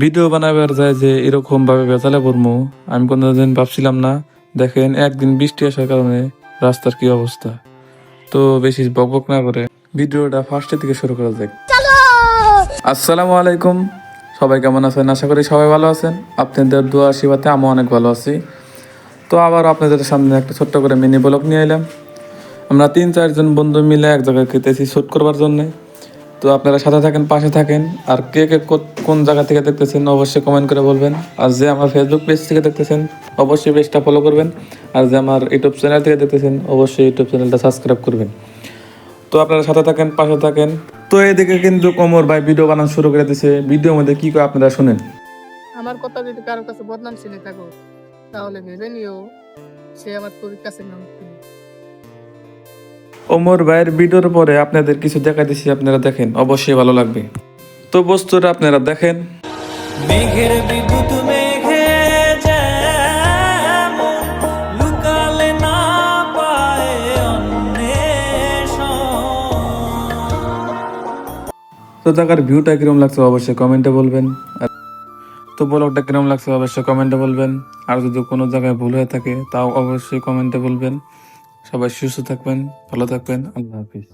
Video বানাবার যায় যে এরকম ভাবে বেতালে পড়বো আমি কোনোদিন ভাবছিলাম না। দেখেন একদিন বৃষ্টি আসার কারণে রাস্তার কি অবস্থা। তো বেশি বকবক না করে ভিডিওটা ফার্স্টের থেকে শুরু করা যাক। আসসালামু আলাইকুম, সবাই কেমন আছেন? আশা করি সবাই ভালো আছেন। আপনাদের দোয়া আশীর্বাদে আমিও অনেক ভালো আছি। তো আবার আপনাদের সামনে একটা ছোট্ট করে মিনি ব্লগ নিয়ে এলাম। আমরা 3-4 জন বন্ধু মিলে এক জায়গায় খেতেছি শ্যুট করবার জন্যে। তো আপনারা সাথে থাকেন, পাশে থাকেন। আর কে কে কোন জায়গা থেকে দেখতেছেন অবশ্যই কমেন্ট করে বলবেন। আর যে আমার ফেসবুক পেজ থেকে দেখতেছেন অবশ্যই পেজটা ফলো করবেন। আর যে আমার ইউটিউব চ্যানেল থেকে দেখতেছেন অবশ্যই ইউটিউব চ্যানেলটা সাবস্ক্রাইব করবেন। তো আপনারা সাথে থাকেন, পাশে থাকেন। তো এদিকে কিন্তু কোমর ভাই ভিডিও বানানো শুরু করে দিয়েছে। ভিডিওর মধ্যে কি করে আপনারা শুনেন। আমার কথা যদি কারোর কাছে বদনাম শুনে থাকো তাহলে ভেবে নিও সে আমার তোর কাছে নাম শুনে। ওমর ভাইয়ের ভিডিওর পরে আপনাদের কিছু দেখা দিচ্ছি, আপনারা দেখেন, অবশ্যই ভালো লাগবে। তো বস্তুটা আপনারা দেখেন। মেঘের বিদ্যুৎ মেঘে যেমন লুকালে না পায় অন্বেষণ। তো জায়গার ভিউটা কিরকম লাগছে অবশ্যই কমেন্টে বলবেন। তো ব্লগটা কিরকম লাগছে অবশ্যই কমেন্টে বলবেন। আর যদি কোনো জায়গায় ভুল হয়ে থাকে তাও অবশ্যই কমেন্টে বলবেন। সবাই সুস্থ থাকবেন, ভালো থাকবেন। আল্লাহ হাফিজ।